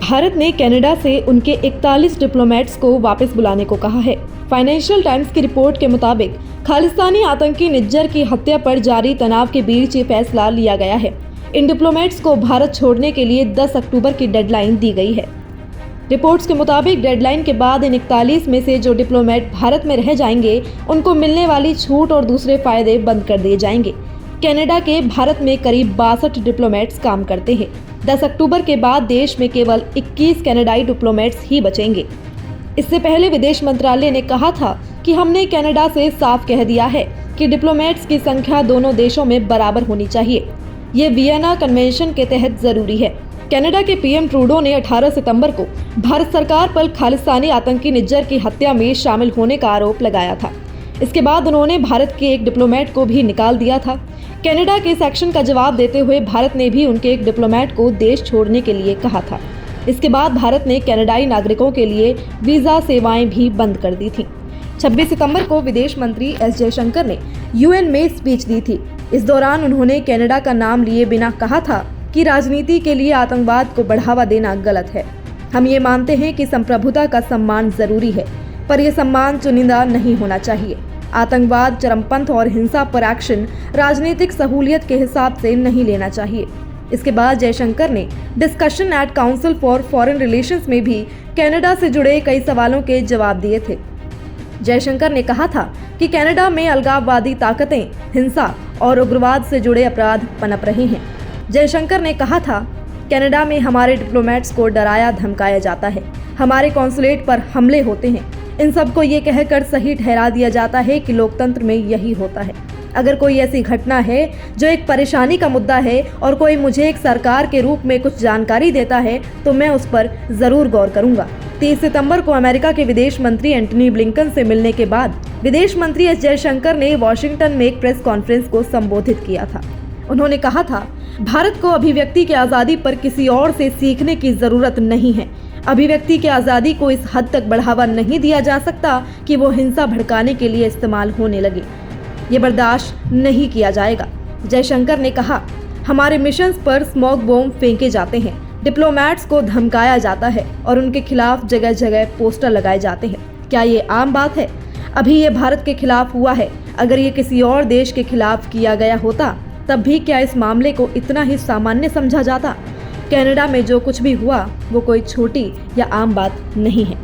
भारत ने कनाडा से उनके 41 डिप्लोमेट्स को वापस बुलाने को कहा है। फाइनेंशियल टाइम्स की रिपोर्ट के मुताबिक खालिस्तानी आतंकी निज्जर की हत्या पर जारी तनाव के बीच ये फैसला लिया गया है। इन डिप्लोमेट्स को भारत छोड़ने के लिए 10 अक्टूबर की डेडलाइन दी गई है। रिपोर्ट्स के मुताबिक डेडलाइन के बाद इन 41 में से जो डिप्लोमेट भारत में रह जाएंगे उनको मिलने वाली छूट और दूसरे फायदे बंद कर दिए जाएंगे। कनाडा के भारत में करीब 62 डिप्लोमेट्स काम करते हैं। 10 अक्टूबर के बाद देश में केवल 21 कनाडाई डिप्लोमेट्स ही बचेंगे। इससे पहले विदेश मंत्रालय ने कहा था कि हमने कनाडा से साफ कह दिया है कि डिप्लोमेट्स की संख्या दोनों देशों में बराबर होनी चाहिए। ये वियना कन्वेंशन के तहत जरूरी है। कनाडा के पीएम ट्रूडो ने 18 सितंबर को भारत सरकार पर खालिस्तानी आतंकी निज्जर की हत्या में शामिल होने का आरोप लगाया था। इसके बाद उन्होंने भारत के एक डिप्लोमेट को भी निकाल दिया था। कनाडा के इस एक्शन का जवाब देते हुए भारत ने भी उनके एक डिप्लोमेट को देश छोड़ने के लिए कहा था। इसके बाद भारत ने कनाडाई नागरिकों के लिए वीजा सेवाएं भी बंद कर दी थी। 26 सितंबर को विदेश मंत्री एस जयशंकर ने यूएन में स्पीच दी थी। इस दौरान उन्होंने कनाडा का नाम लिए बिना कहा था कि राजनीति के लिए आतंकवाद को बढ़ावा देना गलत है। हम ये मानते हैं कि संप्रभुता का सम्मान जरूरी है, पर यह सम्मान चुनिंदा नहीं होना चाहिए। आतंकवाद, चरमपंथ और हिंसा पर एक्शन राजनीतिक सहूलियत के हिसाब से नहीं लेना चाहिए। इसके बाद जयशंकर ने discussion at council for foreign relations में भी कनाडा से जुड़े कई सवालों के जवाब दिए थे। जयशंकर ने कहा था कि कनाडा में अलगाववादी ताकतें, हिंसा और उग्रवाद से जुड़े अपराध पनप रहे हैं। जयशंकर ने कहा था, कनाडा में हमारे डिप्लोमेट्स को डराया धमकाया जाता है, हमारे कॉन्सुलेट पर हमले होते हैं। इन सबको ये कहकर सही ठहरा दिया जाता है कि लोकतंत्र में यही होता है। अगर कोई ऐसी घटना है जो एक परेशानी का मुद्दा है और कोई मुझे एक सरकार के रूप में कुछ जानकारी देता है तो मैं उस पर जरूर गौर करूंगा। 30 सितंबर को अमेरिका के विदेश मंत्री एंटनी ब्लिंकन से मिलने के बाद विदेश मंत्री एस जयशंकर ने वॉशिंगटन में एक प्रेस कॉन्फ्रेंस को संबोधित किया था। उन्होंने कहा था, भारत को अभिव्यक्ति की आज़ादी पर किसी और से सीखने की जरूरत नहीं है। अभिव्यक्ति की आज़ादी को इस हद तक बढ़ावा नहीं दिया जा सकता कि वो हिंसा भड़काने के लिए इस्तेमाल होने लगे। ये बर्दाश्त नहीं किया जाएगा। जयशंकर ने कहा, हमारे मिशंस पर स्मोक बॉम्ब फेंके जाते हैं, डिप्लोमेट्स को धमकाया जाता है और उनके खिलाफ जगह जगह पोस्टर लगाए जाते हैं। क्या ये आम बात है? अभी ये भारत के खिलाफ हुआ है। अगर ये किसी और देश के खिलाफ किया गया होता तब भी क्या इस मामले को इतना ही सामान्य समझा जाता? कनाडा में जो कुछ भी हुआ वो कोई छोटी या आम बात नहीं है।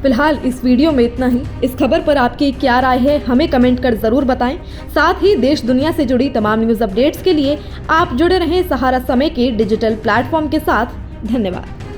फिलहाल इस वीडियो में इतना ही। इस खबर पर आपकी क्या राय है हमें कमेंट कर जरूर बताएं। साथ ही देश दुनिया से जुड़ी तमाम न्यूज़ अपडेट्स के लिए आप जुड़े रहें सहारा समय के डिजिटल प्लेटफॉर्म के साथ। धन्यवाद।